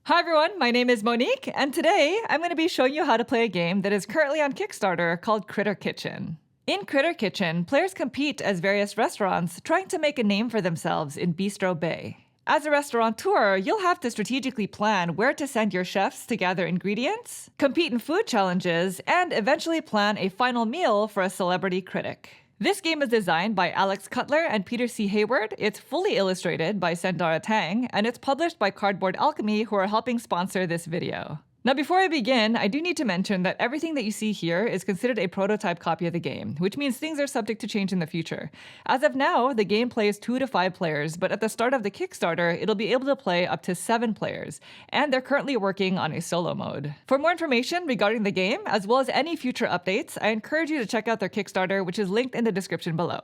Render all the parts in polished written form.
Hi everyone, my name is Monique, and today I'm going to be showing you how to play a game that is currently on Kickstarter called Critter Kitchen. In Critter Kitchen, players compete as various restaurants trying to make a name for themselves in Bistro Bay. As a restaurateur, you'll have to strategically plan where to send your chefs to gather ingredients, compete in food challenges, and eventually plan a final meal for a celebrity critic. This game is designed by Alex Cutler and Peter C. Hayward, it's fully illustrated by Sendara Tang, and it's published by Cardboard Alchemy, who are helping sponsor this video. Now before I begin, I do need to mention that everything that you see here is considered a prototype copy of the game, which means things are subject to change in the future. As of now, the game plays 2 to 5 players, but at the start of the Kickstarter, it'll be able to play up to 7 players, and they're currently working on a solo mode. For more information regarding the game, as well as any future updates, I encourage you to check out their Kickstarter, which is linked in the description below.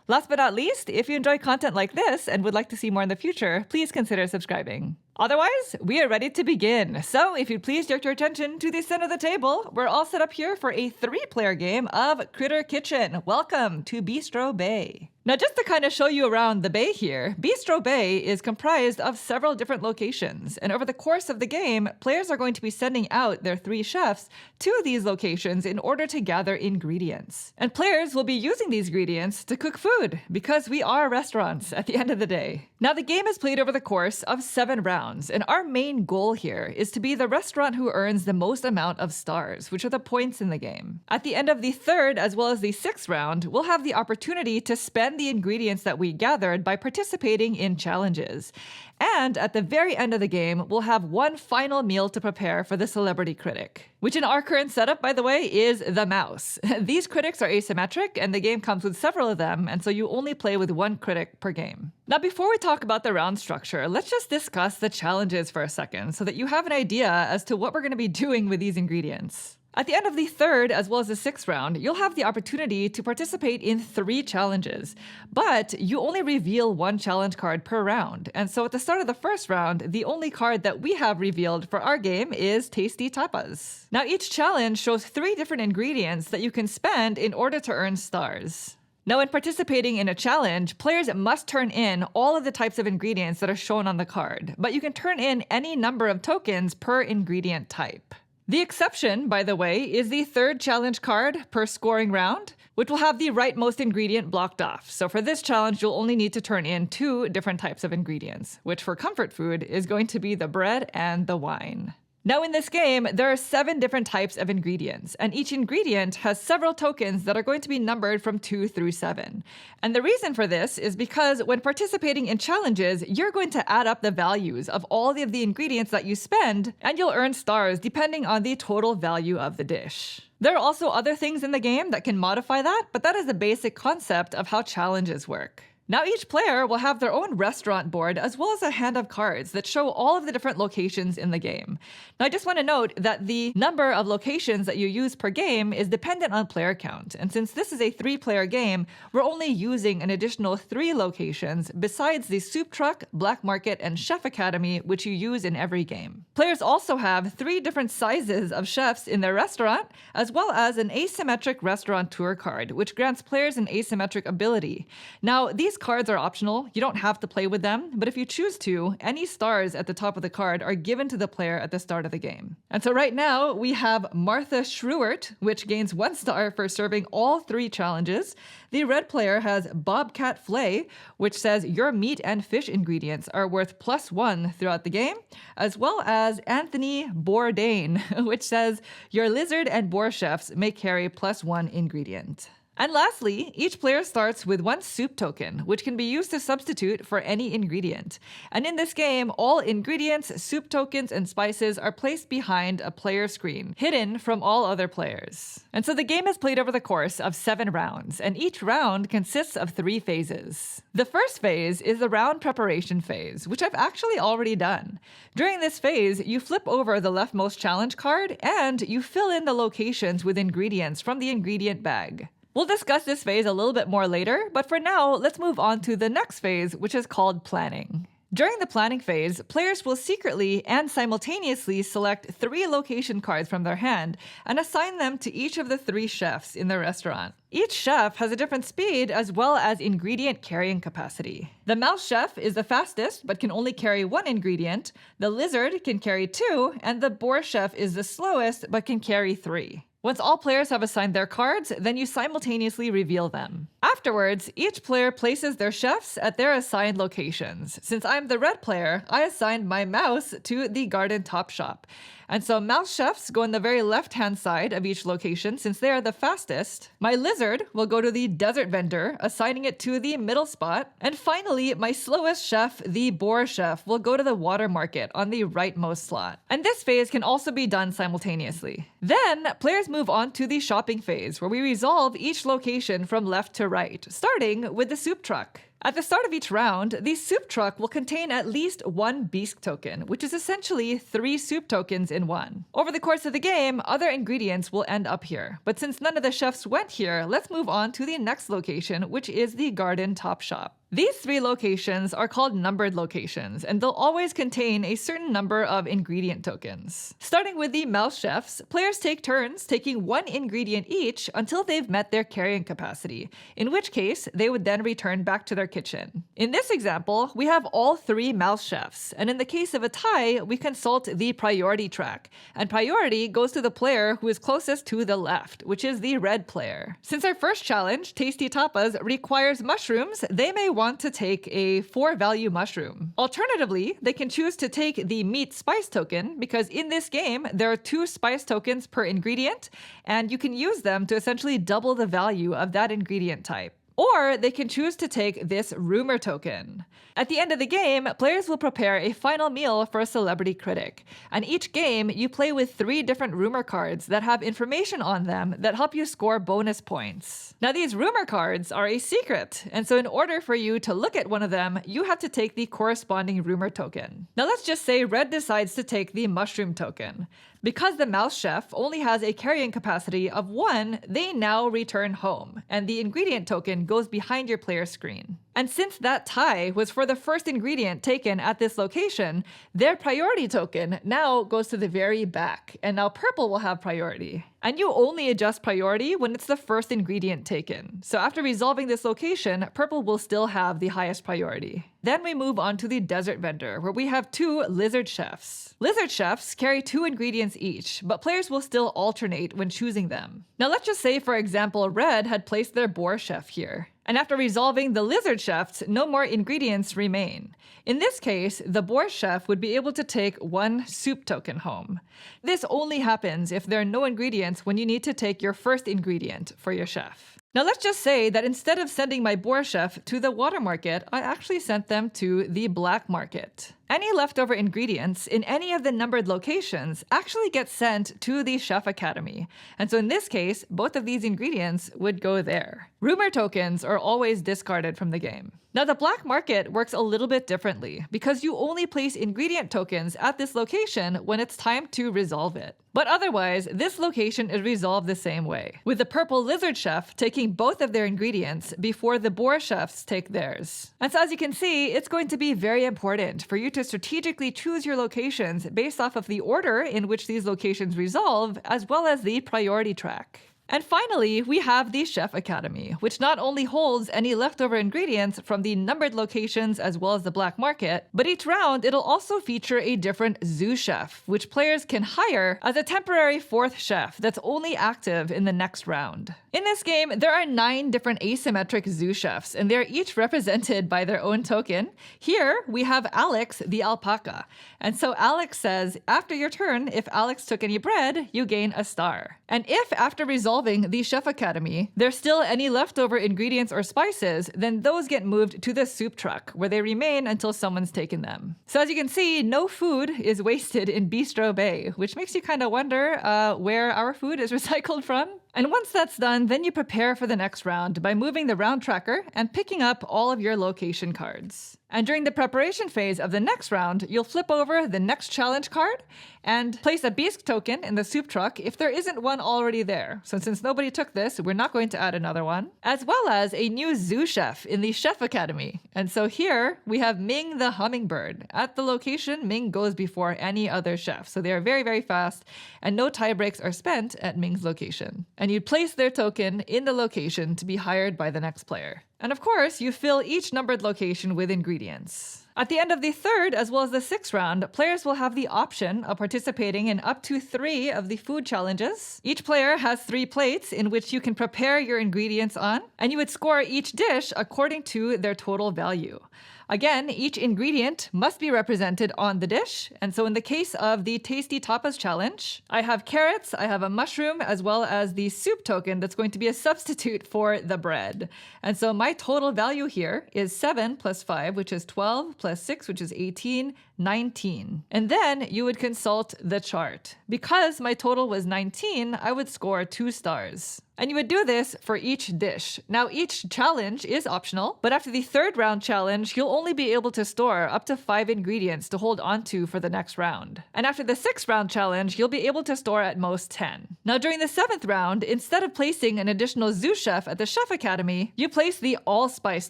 Last but not least, if you enjoy content like this and would like to see more in the future, please consider subscribing. Otherwise, we are ready to begin. So if you'd please direct your attention to the center of the table, we're all set up here for a 3-player game of Critter Kitchen. Welcome to Bistro Bay. Now just to kind of show you around the bay here, Bistro Bay is comprised of several different locations, and over the course of the game, players are going to be sending out their 3 chefs to these locations in order to gather ingredients. And players will be using these ingredients to cook food, because we are restaurants at the end of the day. Now the game is played over the course of 7 rounds, and our main goal here is to be the restaurant who earns the most amount of stars, which are the points in the game. At the end of the 3rd as well as the 6th round, we'll have the opportunity to spend the ingredients that we gathered by participating in challenges. And at the very end of the game, we'll have one final meal to prepare for the celebrity critic, which in our current setup, by the way, is the mouse. These critics are asymmetric, and the game comes with several of them, and so you only play with 1 critic per game. Now, before we talk about the round structure, let's just discuss the challenges for a second so that you have an idea as to what we're going to be doing with these ingredients. At the end of the 3rd as well as the 6th round, you'll have the opportunity to participate in 3 challenges, but you only reveal 1 challenge card per round. And so at the start of the 1st round, the only card that we have revealed for our game is Tasty Tapas. Now each challenge shows 3 different ingredients that you can spend in order to earn stars. Now, in participating in a challenge, players must turn in all of the types of ingredients that are shown on the card, but you can turn in any number of tokens per ingredient type. The exception, by the way, is the 3rd challenge card per scoring round, which will have the rightmost ingredient blocked off. So for this challenge, you'll only need to turn in 2 different types of ingredients, which for comfort food is going to be the bread and the wine. Now in this game, there are 7 different types of ingredients, and each ingredient has several tokens that are going to be numbered from 2 through 7. And the reason for this is because when participating in challenges, you're going to add up the values of all of the ingredients that you spend, and you'll earn stars depending on the total value of the dish. There are also other things in the game that can modify that, but that is the basic concept of how challenges work. Now each player will have their own restaurant board as well as a hand of cards that show all of the different locations in the game. Now I just want to note that the number of locations that you use per game is dependent on player count, and since this is a 3-player game, we're only using an additional 3 locations besides the Soup Truck, Black Market, and Chef Academy, which you use in every game. Players also have 3 different sizes of chefs in their restaurant, as well as an asymmetric restaurateur card, which grants players an asymmetric ability. Now these cards are optional, you don't have to play with them, but if you choose to, any stars at the top of the card are given to the player at the start of the game. And so right now, we have Martha Schruert, which gains 1 star for serving all 3 challenges. The red player has Bobcat Flay, which says your meat and fish ingredients are worth +1 throughout the game, as well as Anthony Bourdain, which says your lizard and boar chefs may carry +1 ingredient. And lastly, each player starts with 1 soup token, which can be used to substitute for any ingredient. And in this game, all ingredients, soup tokens, and spices are placed behind a player screen, hidden from all other players. And so the game is played over the course of 7 rounds, and each round consists of 3 phases. The first phase is the round preparation phase, which I've actually already done. During this phase, you flip over the leftmost challenge card, and you fill in the locations with ingredients from the ingredient bag. We'll discuss this phase a little bit more later, but for now, let's move on to the next phase, which is called planning. During the planning phase, players will secretly and simultaneously select 3 location cards from their hand and assign them to each of the 3 chefs in the restaurant. Each chef has a different speed as well as ingredient carrying capacity. The mouse chef is the fastest but can only carry 1 ingredient, the lizard can carry 2, and the boar chef is the slowest but can carry 3. Once all players have assigned their cards, then you simultaneously reveal them. Afterwards, each player places their chefs at their assigned locations. Since I'm the red player, I assigned my mouse to the garden top shop. And so mouse chefs go on the very left-hand side of each location since they are the fastest. My lizard will go to the desert vendor, assigning it to the middle spot. And finally, my slowest chef, the boar chef, will go to the water market on the rightmost slot. And this phase can also be done simultaneously. Then, players move on to the shopping phase, where we resolve each location from left to right, starting with the soup truck. At the start of each round, the soup truck will contain at least 1 beast token, which is essentially 3 soup tokens in one. Over the course of the game, other ingredients will end up here. But since none of the chefs went here, let's move on to the next location, which is the garden top shop. These 3 locations are called numbered locations, and they'll always contain a certain number of ingredient tokens. Starting with the mouse chefs, players take turns taking 1 ingredient each until they've met their carrying capacity, in which case they would then return back to their kitchen. In this example, we have all 3 mouse chefs, and in the case of a tie, we consult the priority track, and priority goes to the player who is closest to the left, which is the red player. Since our first challenge, Tasty Tapas, requires mushrooms, they may want to take a 4-value mushroom. Alternatively, they can choose to take the meat spice token because in this game, there are 2 spice tokens per ingredient, and you can use them to essentially double the value of that ingredient type. Or they can choose to take this rumor token. At the end of the game, players will prepare a final meal for a celebrity critic. And each game, you play with 3 different rumor cards that have information on them that help you score bonus points. Now these rumor cards are a secret, and so in order for you to look at one of them, you have to take the corresponding rumor token. Now let's just say Red decides to take the mushroom token. Because the mouse chef only has a carrying capacity of 1, they now return home, and the ingredient token goes behind your player screen. And since that tie was for the first ingredient taken at this location, their priority token now goes to the very back, and now purple will have priority. And you only adjust priority when it's the first ingredient taken. So after resolving this location, purple will still have the highest priority. Then we move on to the desert vendor, where we have 2 lizard chefs. Lizard chefs carry 2 ingredients each, but players will still alternate when choosing them. Now let's just say, for example, Red had placed their boar chef here. And after resolving the lizard chefs, no more ingredients remain. In this case, the boar chef would be able to take 1 soup token home. This only happens if there are no ingredients when you need to take your first ingredient for your chef. Now let's just say that instead of sending my boar chef to the water market, I actually sent them to the black market. Any leftover ingredients in any of the numbered locations actually get sent to the Chef Academy. And so in this case, both of these ingredients would go there. Rumor tokens are always discarded from the game. Now the black market works a little bit differently because you only place ingredient tokens at this location when it's time to resolve it. But otherwise, this location is resolved the same way, with the purple lizard chef taking both of their ingredients before the boar chefs take theirs. And so as you can see, it's going to be very important for you to strategically choose your locations based off of the order in which these locations resolve, as well as the priority track. And finally, we have the Chef Academy, which not only holds any leftover ingredients from the numbered locations as well as the black market, but each round it'll also feature a different zoo chef, which players can hire as a temporary 4th chef that's only active in the next round. In this game, there are 9 different asymmetric zoo chefs, and they're each represented by their own token. Here, we have Alex the alpaca. And so Alex says, after your turn, if Alex took any bread, you gain a star. And if after resolving the Chef Academy, there's still any leftover ingredients or spices, then those get moved to the soup truck, where they remain until someone's taken them. So as you can see, no food is wasted in Bistro Bay, which makes you kind of wonder where our food is recycled from. And once that's done, then you prepare for the next round by moving the round tracker and picking up all of your location cards. And during the preparation phase of the next round, you'll flip over the next challenge card and place a beast token in the soup truck if there isn't one already there. So since nobody took this, we're not going to add another one. As well as a new zoo chef in the Chef Academy. And so here we have Ming the hummingbird. At the location, Ming goes before any other chef. So they are very, very fast and no tie breaks are spent at Ming's location. And you'd place their token in the location to be hired by the next player. And of course, you fill each numbered location with ingredients. At the end of the third as well as the sixth round, players will have the option of participating in up to 3 of the food challenges. Each player has 3 plates in which you can prepare your ingredients on, and you would score each dish according to their total value. Again, each ingredient must be represented on the dish. And so in the case of the Tasty Tapas Challenge, I have carrots, I have a mushroom, as well as the soup token that's going to be a substitute for the bread. And so my total value here is 7 plus 5, which is 12, plus 6, which is 18, 19. And then you would consult the chart. Because my total was 19, I would score 2 stars. And you would do this for each dish. Now, each challenge is optional, but after the third round challenge, you'll only be able to store up to 5 ingredients to hold onto for the next round. And after the 6th round challenge, you'll be able to store at most 10. Now, during the 7th round, instead of placing an additional zoo chef at the Chef Academy, you place the allspice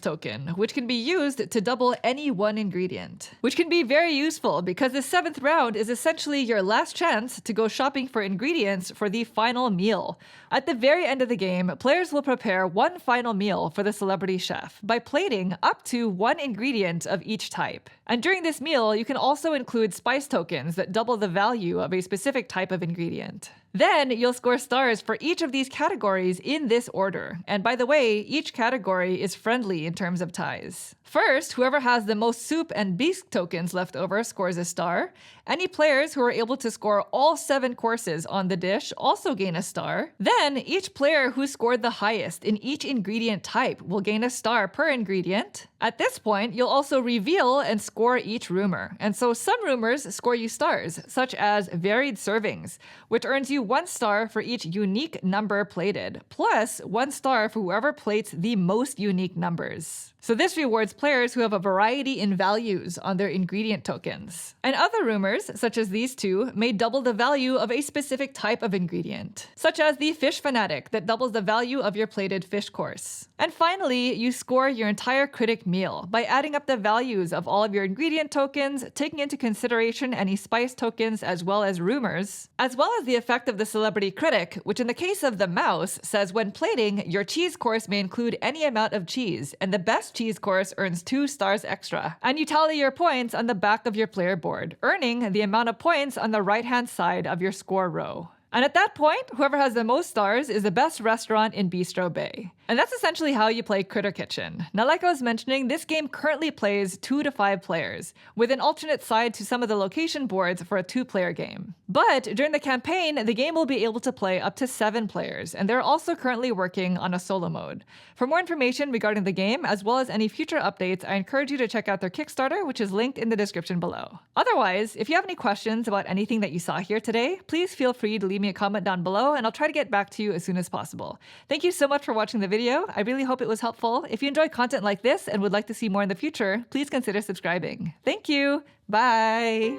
token, which can be used to double any one ingredient, which can be very useful because the 7th round is essentially your last chance to go shopping for ingredients for the final meal. At the very end of the game, players will prepare one final meal for the celebrity chef by plating up to 1 ingredient of each type. And during this meal, you can also include spice tokens that double the value of a specific type of ingredient. Then you'll score stars for each of these categories in this order. And by the way, each category is friendly in terms of ties. First, whoever has the most soup and beast tokens left over scores a star. Any players who are able to score all 7 courses on the dish also gain a star. Then, each player who scored the highest in each ingredient type will gain a star per ingredient. At this point, you'll also reveal and score each rumor. And so some rumors score you stars, such as varied servings, which earns you 1 star for each unique number plated, plus 1 star for whoever plates the most unique numbers. So this rewards players who have a variety in values on their ingredient tokens. And other rumors, such as these 2, may double the value of a specific type of ingredient, such as the fish fanatic that doubles the value of your plated fish course. And finally, you score your entire critic meal by adding up the values of all of your ingredient tokens, taking into consideration any spice tokens as well as rumors, as well as the effect of the celebrity critic, which in the case of the mouse says when plating, your cheese course may include any amount of cheese, and the best cheese course earns 2 stars extra. And you tally your points on the back of your player board, earning the amount of points on the right-hand side of your score row. And at that point, whoever has the most stars is the best restaurant in Bistro Bay. And that's essentially how you play Critter Kitchen. Now, like I was mentioning, this game currently plays 2 to 5 players, with an alternate side to some of the location boards for a 2-player game. But during the campaign, the game will be able to play up to 7 players, and they're also currently working on a solo mode. For more information regarding the game, as well as any future updates, I encourage you to check out their Kickstarter, which is linked in the description below. Otherwise, if you have any questions about anything that you saw here today, please feel free to leave me a comment down below, and I'll try to get back to you as soon as possible. Thank you so much for watching the video. I really hope it was helpful. If you enjoy content like this and would like to see more in the future, please consider subscribing. Thank you. Bye.